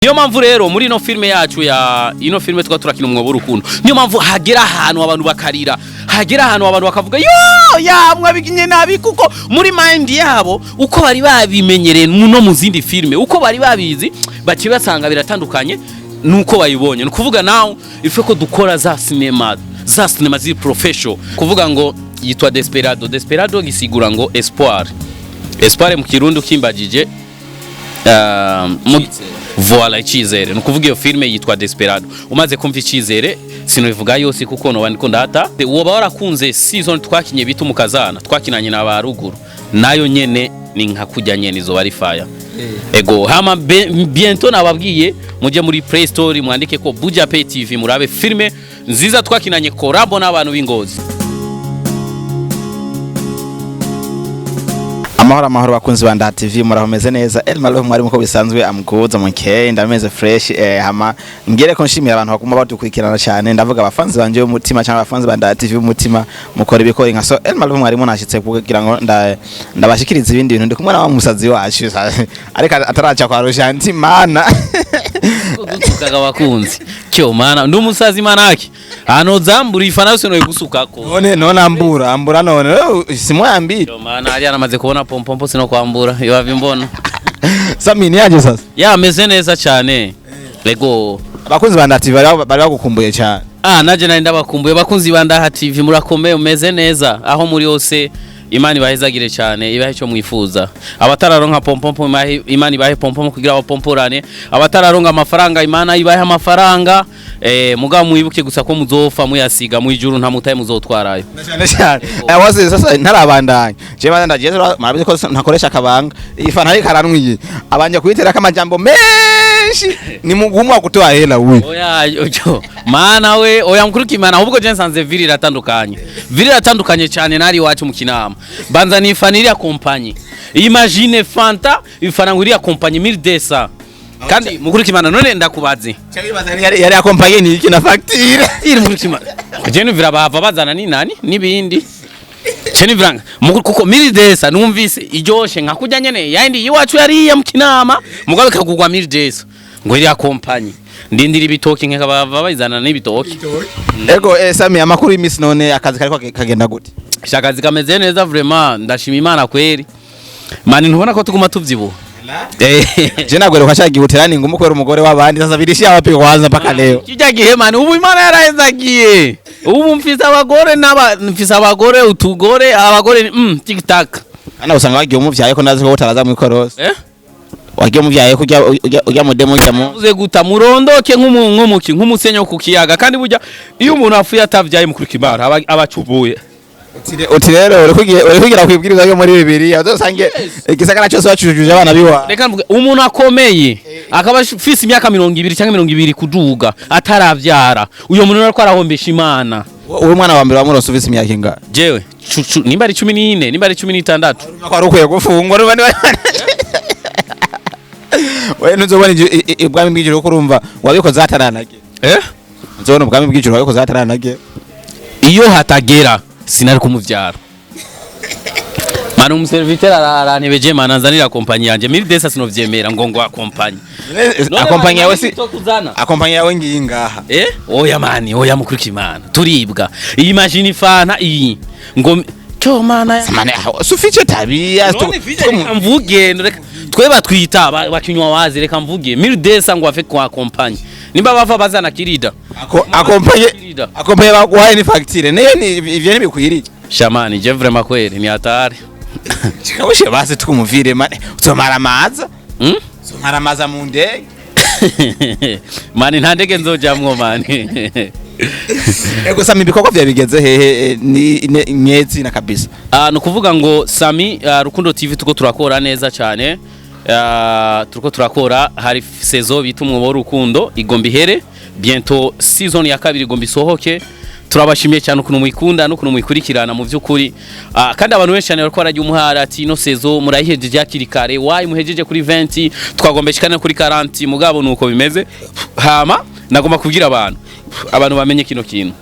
Niyo mpamvu rero muri ino filme yacu ya ino filme turakina umwobo w'urukundo. Niyo mpamvu hagera ahantu abantu bakarira, hagera ahantu abantu bakavuga yo mwabiginye nabi kuko muri mind yabo uko bari babimenyereye no mu zindi filme uko bari babizi bakibasanga biratandukanye nuko bayibonye. Nukuvuga nawe ife ko dukora za cinema ziri professional. Kuvuga ngo yitwa Desperado gisigura ngo espoir mu Kirundi kimbagije Voilà icyizere. Nukuvuga iyo filme yitwa Desperado. Umaze kumva icyizere sinobivuga yose kuko no bandiko ndata. Woba warakunze season twakinye bitu mukazana twakinanye na baruguru. Nayo nyene ni nka kujya nyene izo bari fire. Ego hama bientôt nababwiye mujye muri Play Store mwandike ko Buja Pay TV murabe filme nziza twakinanye collab n'abantu b'Ingozi. Amahoro bakunzi ba TV murahomeze neza Elmalo mwari muko bisanzwe amkuza munkeye ndameze fresh hama ngere ko nshimira abantu bakuma badukurikirana cyane ndavuga abafanzi banje umutima cyangwa abafanzi ba TV umutima mukora ibikora nka so Elmalo mwari munashitse kugira ngo ndabashikiriza ibindi bintu ndi kumwe na musazi wacu ariko ataracha kwa Roshanti mana kudutukaga bakunzi cyo mana ndumusazi manaki hano zambura ifana yose no gusukako none ambura none simwambi cyo mana ari anamaze kubona pompompo sino kwambura yo avimbona Sammy ni aje sasa ameze neza cyane lego abakunzi ba TV bari bagukumbuye cyane naje nari ndabakumbuye bakunzi ba TV murakomeye umeze neza aho muri yose Imani bahezagire cyane ibahe cyo mwifuza abatararonka pompompo Imani bahe pompompo kugira abapomporane abatararonka amafaranga Imana ibahe amafaranga mugabo mwibuke gusa ko muzofa muyasiga mu ijuru nta mutaye muzotwarayo cyane wase sasa ntarabandanye je banda ndagiye marabize ko ntakoresha akabanga ifana ari karanwiye abanje kwitera kamajambo menshi ni mugumwa kutoa hela we oya ojo mana we oya mkuruki mana ahubwo je nsanze ville iratandukanye cyane nari wacu mu kinama banza ni faniri accompagné imagine Fanta ifana nguri accompagné 1200 kandi mukuruki mana none ndakubaze yari accompagné ni iki na facture iri mukuruki mana kujene vira bava bazana ni nani nibindi Cheni vranga kuko 1200 numvise ijoshe nkakujya nyene yandi yiwacu yari ya mkinama mugabe kagugwa 1200 ngo iri accompagné ndindira ibitoki nkeka bava bazana n'ibitoki ego Sammy amakuru y'imisi none akazi kariko kagenda gute shakazi kameze neza vraiment ndashima Imana kweri mani ntubona ko tuguma tuvyibuha je nagwero kashagihuterani ngo mukwera umugore w'abandi sasa birishi abapi kwanza paka leo kijya gihe mani ubu Imana yarahezagiye ubu mfise abagore utugore abagore tiktak ana usanga wagiye umuvyaye ko ndazi ko utaraza mu ikorosi wagiye muvyaye kujya mu demo cyamo uze guta murondoke nk'umusenyo ku kiyaga kandi burya iyo umuntu afuye atavyaye mu kurikibara abacubuye uti rero uri kugira kwibwiriza yo muri Bibiliya uzosange igisagara cyose bacujuje abana biwa reka mvuge umuntu akomeye akaba afise imyaka 20 cyangwa 20 kuduga ataravyara uyo muntu ariko arahombesha Imana uwo mwana wa mbere wa muronso ufise imyaka inga jewe nimba ari 14 nimba ari 16 ko ari ukwiye gufungwa n'ubandi we nuzobona ibwami bw'ijuru ko urumva wabikoze ataranage nzobona ubwami bw'ijuru wabikoze ataranage iyo hatagera sinari kumuvyara manu umuserviteur arantebeje mana nzanira accompagné yanje 1200 sinovyemera ngo accompagné yawe si accompagné yawe ngiyi ngaha oya mani oya mukuriki Imana turibwa iyi machine fana iyi ngo cyo mana samane sufice tabia mvuge tweba twita bakinywa wazi reka mvuge 1200 ngo afe kwa accompagné nimba bava bazana kirida accompagné bagwaye ni facture neyo ni ivyo nibikwiriye shamani je vraiment kweli ni hatari chikabushe base tukumuvire mane utomara amaza utomara amaza mu ndege mani nta ndege nzojamwo mani ego Sammy bikoko vya bigeze hehe ni nyezi na kabisa nukuvuga ngo Sammy Rukundo TV tuko turakora neza cyane tuko turakora hari saison bita umwobo w'urukundo igomba ihere bientôt season ya kabiri igomba isohoke turabashimiye cyane ukuntu mwikunda no kuno mwikurikirana mu byukuri kandi abantu benshi cyane bariko barajya umuhara ati no saison murayihejeje yakiri kare wayi muhejeje kuri 20 twagombeshikana kuri 40 mugabo nuko bimeze hama nagomba kubwira abantu bamenye kino kintu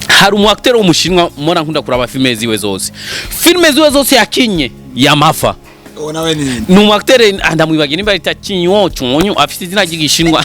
hari umu acteur w'umushinwa mora nkunda kuraba filme ziwe zose yakinye yamafa nawe ni umu acteur ndamwibagiye nimba ari Kinyo Chonyo afite izina ry'igishinwa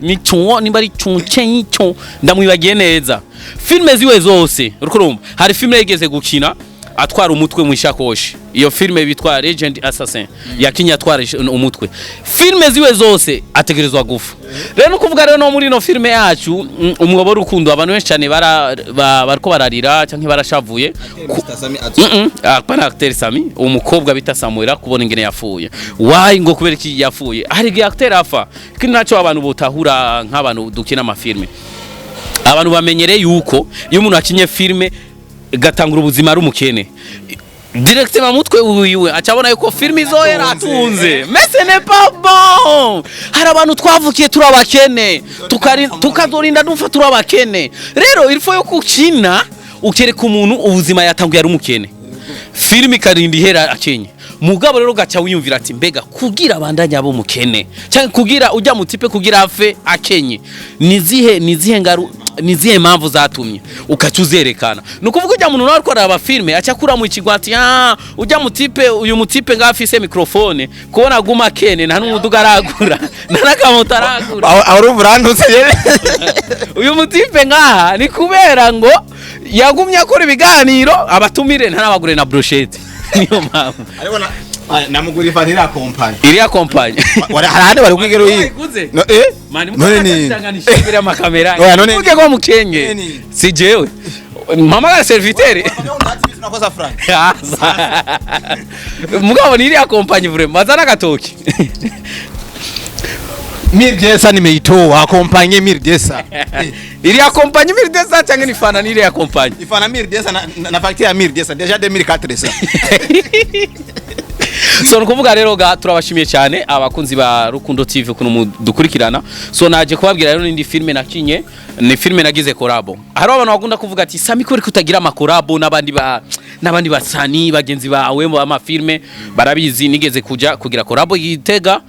ni Chonyo nimba ari Chonyo ndamwibagiye neza. Filme ziwe zose urukurumva hari filme yigeze gukina atwara umutwe mu ishakoshi, iyo filme bitwa Legend Assassin yakinya atwara umutwe. Filme ziwe zose ategerezwa gufa. Rero nukuvuga rero no muri no filme yacu umwobo rukundo abantu benshi cyane bariko bararira canke barashavuye. Pana acteur Sammy umukobwa bita Samuel kubona ingene yafuye. Why ngo kubera iki yafuye? Hari acteur afa. Kindi naco abantu botahura nk'abantu dukina amafilme. Abantu bamenyereye yuko iyo umuntu akinye filme gatangura ubuzima ari umukene directement mutwe wiwe acabona yuko filme izo yaratunze mais ce n'est pas bon. Hari abantu twavukiye turabakene tukazorinda dumfa turabakene. Rero il faut yo kukina ukereka umuntu ubuzima yatanguye ari umukene filme karindi hera akenye mugabo rero gacha wiyumvira ati mbega kugira abandanya abo mukene cyangwa kugira ujya mutipe kugira afe akenye nizihe ngaru nizihe mpamvu zatumye ukacuzerekana. Nukuvuga ujya muntu nariko araba filme acakura mu ikigwati ujya mutipe uyu mutipe ngafise microphone kubona guma kene nta n'umuduga aragura nanakamota aragura urumva urantutse uyu mutipe ngaha ni kubera ngo yagumye akora ibiganiro abatumire ntanabagure na brochette niyo mpamvu namugura Fanta accompagné iri accompagné harande bari kwigero yi none ni nishimira amakamera uke kwa mukenge si jewe mama ga serviteur tunakoza franc mugabo ni iri accompagné vraiment bazana gatoki Mirdesa nimeitoa accompagné Mirdesa iri accompagné Mirdesa cyangwa ni Fanta ni iri accompagné ifana Mirdesa na facture ya Mirdesa déjà 2400 so nukuvuga rero ga turabashimiye cyane abakunzi ba Rukundo TV kuno dukurikirana. So naje kubabwira rero n'indi filme nakinye ni filme nagize collabo. Hari abantu bagunda kuvuga ati Sammy ko kutagira amakorabo n'abandi basani bagenzi bawe mu ama filme barabizi nigeze kugira collabo yitega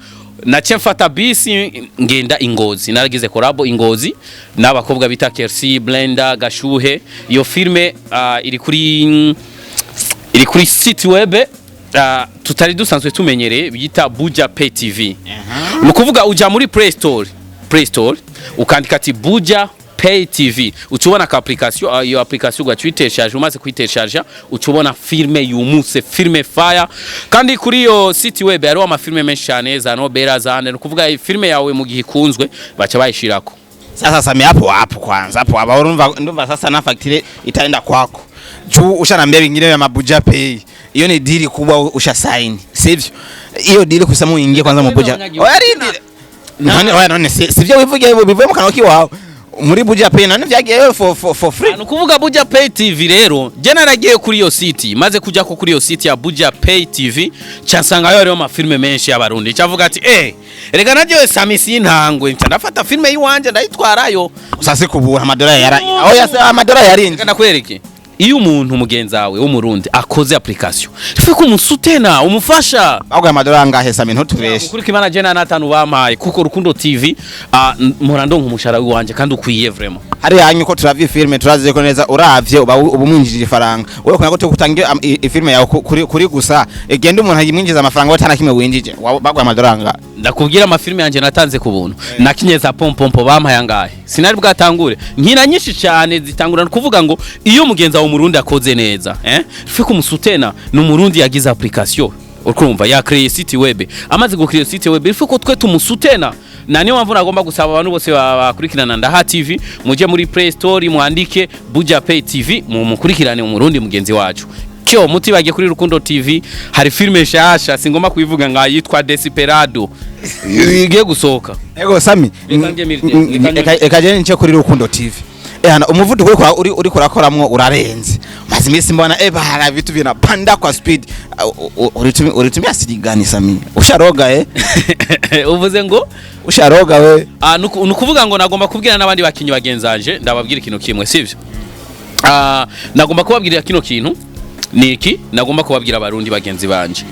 na mfata bisi ngenda Ingozi naragize collabo Ingozi n'abakobwa bita Kersi Blenda Gashuhe. Iyo filme iri kuri site web tutari dusanzwe tumenyereye bita Buja Pay TV. Nukuvuga uja muri Play Store ukandika ati Buja Pay TV ucubona ka application iyo application ugaciteshaje umaze kwiteshaje ucubona filme yumuse filme fire kandi kuri yo site web ari ama filme menshi cyane za Nobera zane. Nukuvuga filme yawe mu gihe ikunzwe baca bayishirako. Sasa Sammy hapo kwanza hapo ndumva sasa na facture itaenda kwako juu ushanambia vingine ya Buja Pay. Iyo ni deal kubwa usha sign sivyo? Iyo deal kusema uingie kwanza mu Buja none sivyo wivuge bivuye mu kanwa kiwawe muri Buja Pay none vyagiye for free. Nukuvuga Buja Pay TV rero je naragiye kuri yo site maze kujya ko kuri yo site ya Buja Pay TV cyasanga yo ama filme menshi y'abarundi cyavuga ati rega naje Sammy sintangwe ndafata filme yiwanje ndayitwarayo usase kubura amadolari yara aho yasa amadolari yarinze nakwereke. Iyo umuntu mugenzawe w'umurundi akoze application ife ko umusutena umufasha ahubwo amadolari angahe Sammy ntutubeshe kuri kimana je na 5 bamaye kuko Rukundo TV murando nkumushara wanje kandi ukwiye vraiment. Hari yanyu ko turavye filme turazize ko neza uravye ubumwinjije ifaranga wewe kuna ko kutangiye filme yawe kuri gusa egenda umuntu yimwinjiza amafaranga watana kimwe winjije bagwa amadolari anga ndakubwira amafilme yanje natanze ku buntu nakinyeza pompompo bamaye angahe sinari bwatangure nkina nyinshi cyane zitangura kuvuga ngo iyo mugenza umurundi akoze neza ife ko umusutena n'umurundi yagize application ukumva ya create site web amaze go create site web ife ko twe tumusutena na niyo mpamvu nagomba gusaba abantu bose bakurikirana Ndaha TV muje muri Play Store mwandike Buja Pay TV mukurikirane umurundi mugenzi wacu cyo muti bagiye kuri Rukundo TV. Hari filme shasha singoma kuivuga nga yitwa Desperado igiye gusoka. Ego Sammy ekaje nce kuri Rukundo TV hana umuvuduko uri kurakoramwo urarenze maze imisi mbona hari vitu vinapanda kwa speed uritumia sidigani Sammy usharoga uvuze ngo usharoga we nukuvuga ngo nagomba kubwira nabandi bakinyi bagenzanje ndababwira ikintu kimwe sivyo nagomba kubabwira kino kintu niki nagomba kubabwira abarundi bagenzi banje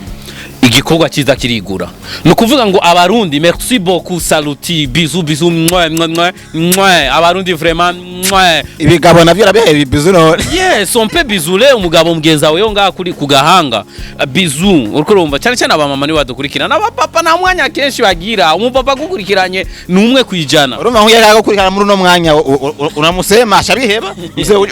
igikorwa cyiza kirigura. No kuvuga ngo abarundi merci beaucoup, saluti, bisous bisous, mwa mwa mwa, abarundi vraiment mwa. Ibigabo navyo rabihe bisous no. Yes, on peut bisouler umugabo mugenza we nga kuri kugahanga. Bisous, uriko urumva cyane cyane abamama ni badukurikirana, n'abapapa nta mwanya kenshi bagira. Umupapa gukurikiranye numwe kwijana. Urumva nkuye kaga gukurikirana muri no mwanya unamusema ashabiheba,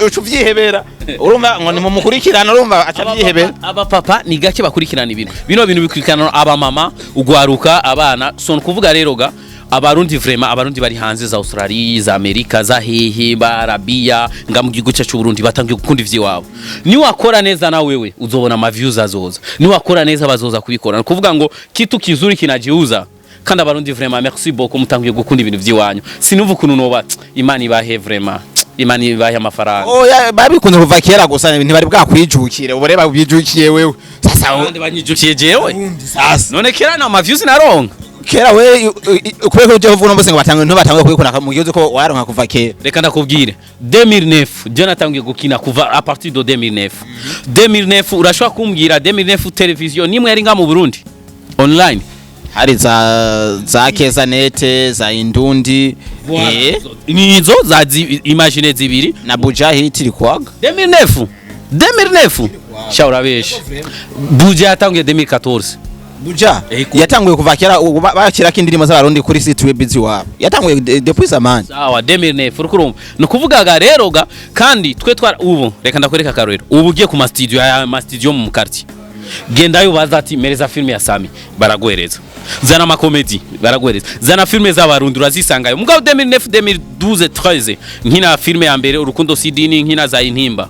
ucuvyihebera. Urumva ngo ni mu mukurikirana urumva acabyihebera. Abapapa ni gake bakurikirana ibintu. Bino bintu bikurikirana abamama ugwaruka abana. So kuvuga rero ga abarundi vraiment abarundi bari hanze za Australia, za Amerika, za hehe, ba Arabia, nga mu gihugu cyacu Burundi batangiye gukunda ivy'iwabo. Ni wakora neza na wewe uzobona ama views azoza. Ni wakora neza bazoza kubikora. Kuvuga ngo kitu kizuri kinajiuza. Kandi abarundi vraiment merci beaucoup mutangiye gukunda ibintu vy'iwanyu. Sinuva ukuntu noba Imana ibahe vraiment. Imana ibahe amafaranga. Oya babikunze kuva kera gusa ntibari bwakwijukire ubure babijukiye wewe. Sasa abandi banyijukiye jewe. Sasa none kera na views naronka. Kera we kubera ko Jehova uno ngo batangwe kubikora mu gihugu ko waronka kuva kera. Reka ndakubwire 2009 je natangiye gukina kuva a partir de 2009. 2009 urashobora kumbwira 2009 television nimwe yari nga mu Burundi online. Hari za Kezanete za Indundi nizo za imagine zibiri na Buja hit likwaga 2009 shaura beshi Buja yatangiye 2014 Buja yatangiye kuva kera bakira kindirimo z'abarundi kuri site web wabo yatangiye depuis zamani sawa 2009 urukurumva no kuvugaga rero ga kandi twe twara ubu reka ndakwereka karero ubu ugiye ku studio mu quartier genda yo bazati mereza filme ya Sammy baragwereza zana amakomedi baragwereza zana filme z'abarundi urazisangayo mugabo 2009 2012 13 nkina filme ya mbere urukundo CD nkina za intimba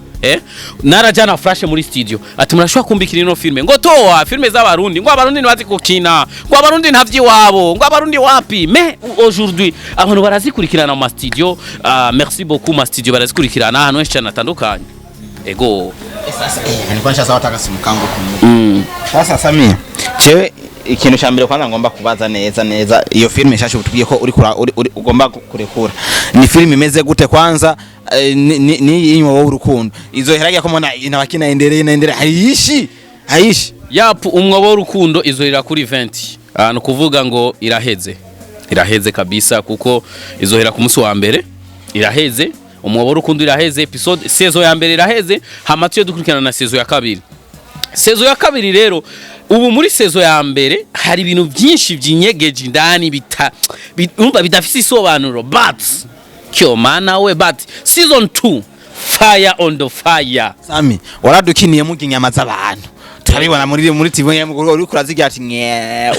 narajana flash muri studio ati murashobora kumbikira ino filme ngo toa filme z'abarundi ngo abarundi ntibazi gukina ngo abarundi ntavyi wabo ngo abarundi wapi mais aujourd'hui abantu barazikurikirana mu studio merci beaucoup ma studio barazikurikirana ahantu henshi cyane atandukanye ego sasa niko nshasa watakasimu kangu kumwe sasa Sammy chewe ikintu cyambere kwanza ngomba kubaza neza iyo filme nshashe utubwiye ko uri ugomba kurekura ni filme imeze gute kwanza ni yinywa wowe urukundo izo heragiye ko mona inabakina endereye hayishi yapu umwobo w'urukundo izohera kuri 20 no kuvuga ngo iraheze kabisa kuko izohera ku munsi wa mbere iraheze umwobo w'urukundo iraheze episode saison ya mbere iraheze hamatuye dukurikirana na saison ya kabiri rero ubu muri saison ya mbere hari ibintu byinshi byinyegeje indani umva bidafise isobanuro but kyo mana we but season 2 fire on the fire Sammy waradukiniye mu ginyama z'abantu turabibona muri TV uri kurazigira ati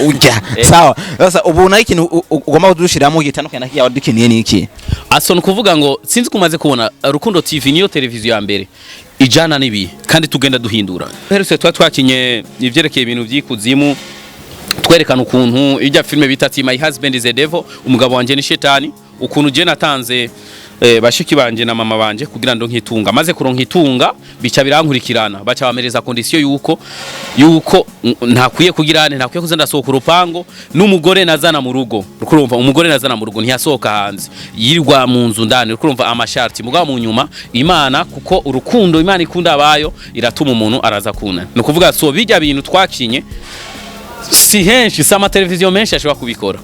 ujya sawa sasa ubu na ikintu ugomba kudushiramo gitandukanye nakiya wadukiniye niki asone kuvuga ngo sinzi kumaze kubona Rukundo TV niyo televiziyo ya mbere ijana nibi kandi tugenda duhindura heruse twakinye ivyerekeye ibintu byikuzimu twerekana ukuntu ijya filme bita My Husband is a Devil umugabo wanje ni shetani ukuntu je natanze bashiki banje na mama banje kugira ndo nkitunga maze kuronka itunga bica birankurikirana baca bamereza condition yuko ntakwiye kugirane ntakwiye kuzenda sohoka urupango n'umugore nazana mu rugo rukurumva umugore nazana mu rugo ntiyasohoka hanze yirwa mu nzu ndani rukurumva amasharti mugabo mu nyuma Imana kuko urukundo Imana ikunda abayo iratuma umuntu araza kuna no kuvuga so bijya bintu twakinye si henshi sama televiziyo menshi ashobora kubikora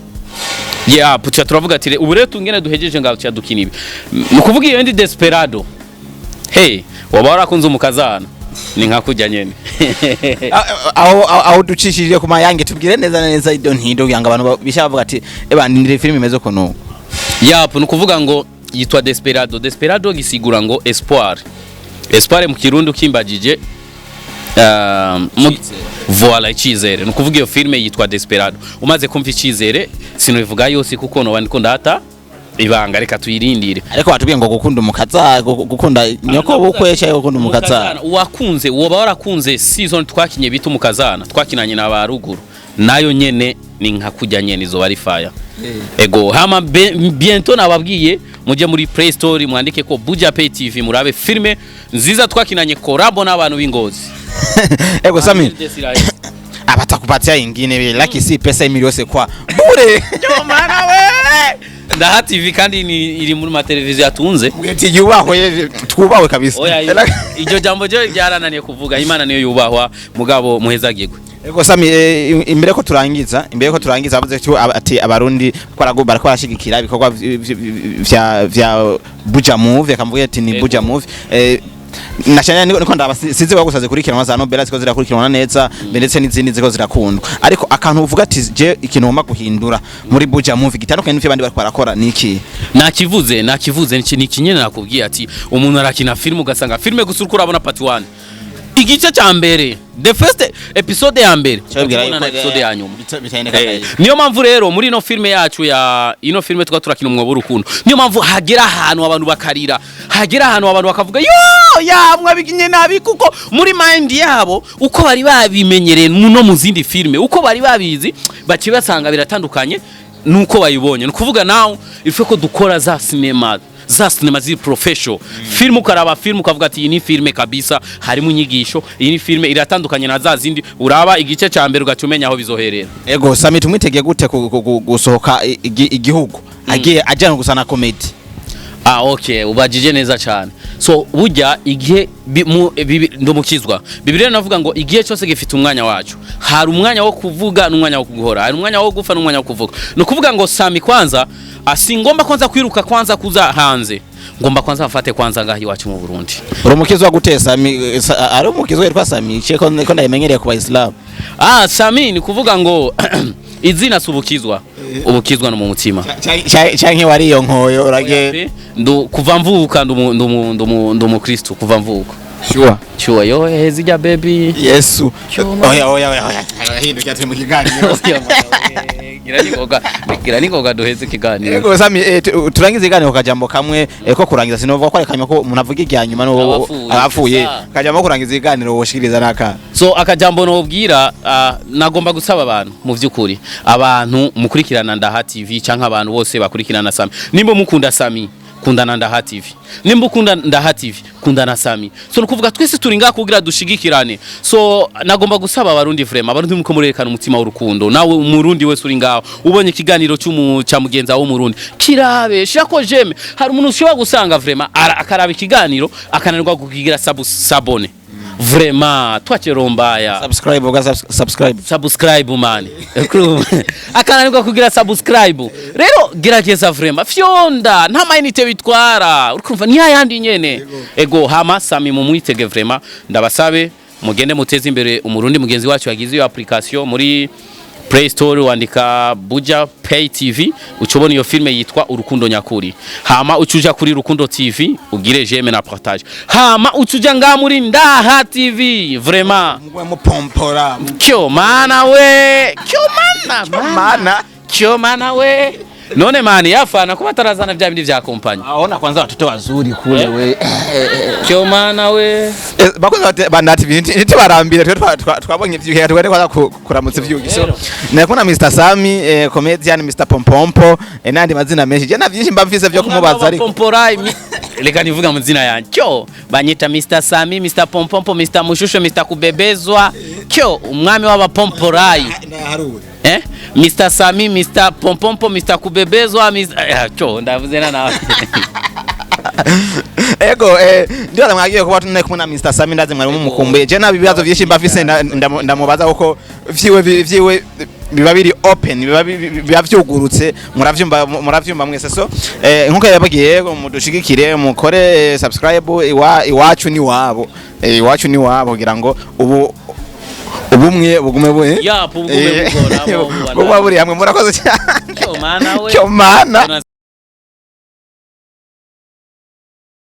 pucha turavuga ati ubu rero tungene duhejeje ngaho cya dukinibi nukuvuga iyo ndi desperado waba warakunze umukazana ni nka kujya nyene aho ducishije ku mayange tubwire neza ido ntindo yanga abantu bishavuga ati ndire filime imeze ko no nukuvuga ngo yitwa desperado gisigura ngo espoir mu kirundi kimbagije voila icyizere nukuvuga iyo filme yitwa Desperado umaze kumva icyizere sinobivuga yose kuko no bandiko ndata ibanga reka tuyirindire ariko batubwiye ngo gukunda umukaza gukunda nyoko bukwesha gukunda umukazana wakunze woba warakunze season twakinye bita umukazana twakinanye na baruguru nayo nyene ni nka kujya nyene izo bari fire ego hama bientôt nababwiye muje muri Play Store mwandike ko Buja Pay TV murabe filme nziza twakinanye collabo n'abantu b'Ingozi ego Sammy abatakupatia ingine like si pesa milioni kwa bure yo mana we ndaha TV kandi iri muri mateleviziyo atunze mweti yubahwa twubahwe kabisa iryo jambo je ryarananiye kuvuga Imana niyo yubahwa mugabo muhezagirwe Ego Sami, imbere ko turangiza avuze cyo ati abarundi barako barashigikira ibikorwa vya Buja Move, akamvuga ati ni Buja Move. Nashanya niko ndabasize wagusaze kurikirana za Nobel ziko zirakurikirana neza ndetse n'izindi ziko zirakundwa, ariko akantu uvuga ati je ikintu ngomba guhindura muri Buja Move gitandukanye n'ivyo bandi bariko barakora niki? Nakivuze ni kinyene nakubwiye ati umuntu arakina film ugasanga filme gusa uriko urabona part 1 igice cya mbere, the first episode ya mbere na episode ya nyuma. Niyo mpamvu rero muri ino filme yacu ya ino filme turakina umwobo w'urukundo, niyo mpamvu hagera ahantu abantu bakarira, hagera ahantu abantu bakavuga yo mwabiginye nabi, kuko muri mind yabo uko bari babimenyereye no mu zindi filme uko bari babizi bakibasanga biratandukanye nuko bayibonye. Nukuvuga nawe ife ko dukora za cinema ziri professional film, ukaraba film ukavuga ati iyi ni filme kabisa, harimo inyigisho, iyi ni filme iratandukanye na za zindi uraba igice cya mbere ugatumenya aho bizoherera. Ego Sami, tumwitegeye gute gusohoka igihugu agiye ajana gusana comedy? Okay, ubajije neza cyane. So burya igihe ndumukizwa Bibiliya navuga ngo igihe cyose gifite umwanya wacu. Hari umwanya wo kuvuga n'umwanya wo guhora, hari umwanya wo gufa n'umwanya wo kuvuga. No kuvuga ngo Sami kwanza asingomba kwanza kwiruka kwanza kuza hanze, ngomba kwanza mfate kwanza ngahi wacu mu Burundi. Urumukizwa gute Sami? Ari umukizwa yitwa Sami cheko niko ndayimenyereye ku Islam. Sami ni kuvuga ngo izina subukizwa, ubukizwa no mu mutima cyanke wari iyo nkoyo urage kuva mvuka ndu Kristo kuva mvuka. Sure yo hezija baby Yesu. Oya hinduka turi mu kiganiro. Gira ningoga duheze kiganiro. Ego Sami, turangize iganiro kajambo kamwe ko kurangiza, sinovuga ko rekanywa ko umuntu avuga iryanyuma no abafuye kajambo kurangiza iganiro woshikiriza naka. So akajambo no ubwira nagomba gusaba abantu mu vyukuri, abantu mukurikirana Ndaha TV canka abantu bose bakurikirana Sami, nimba mukunda Sami kundana Ndaha TV, nimba ukunda Ndaha TV kundana Sami. So nukuvuga twese turi ngaha kugira dushigikirane. So nagomba gusaba abarundi vraiment, abarundi muko murerekana umutima w'urukundo. Nawe umurundi wese uri ngaho ubonye ikiganiro cya mugenza wo murundi kirabe shako jeme, hari umuntu ushobora gusanga vraiment akaraba ikiganiro akananirwa kukigira sabone. Vraiment twacherombaya subscribe man akananirwa kugira subscribe. Rero gerageza vraiment fyonda nta mayinite bitwara, urumva ni yandi nyene. Ego hama Sami mumwitege vraiment, ndabasabe mugende muteze imbere umurundi mugenzi wacu yagize iyo application muri Play Store, wandika Buja Pay TV ucobona iyo filme yitwa Urukundo Nyakuri. Hama ucuja kuri Rukundo TV ugire j'aime na partage. Hama ucuja nga muri Ndaha TV vraiment mwe mupompora kyo mana we kyo mana we none mani yafana kuba tarazana vya bindi vya accompagné. Aona kwanza watoto wazuri kule we kyo mana we bakoze banda TV ntibarambire twabonye ivyo twari kwa kuramutse vyugiso. Nakona Mr Sami comedian, Mr Pompompo nandi mazina menshi je navyinshi mbamvise vyo kumubaza ariko Pomporai reka nivuga muzina yanjye kyo banyita Mr Sami, Mr Pompompo, Mr Mushusho, Mr Kubebezwa kyo umwami w'abapomporai Mr Sami, Mr Pompompo, Mr Kubebezwa kyo ndavuze na nawe. Ego ndio namwagiye kuba tunne kumuna Mr Sami ndaze mwari mumukumbuye je nabibazo vyinshi mbafise ndamubaza uko vyiwe biba biri open, biba vyugurutse, muravyumva mwese. So nkuko yabagiye mudushigikire mukore subscribe, iwacu ni wabo, iwacu ni wabo kugira ngo ubumwe bugume bwe bugume bugora buri hamwe. Murakoze cyane cyo mana we cyo mana.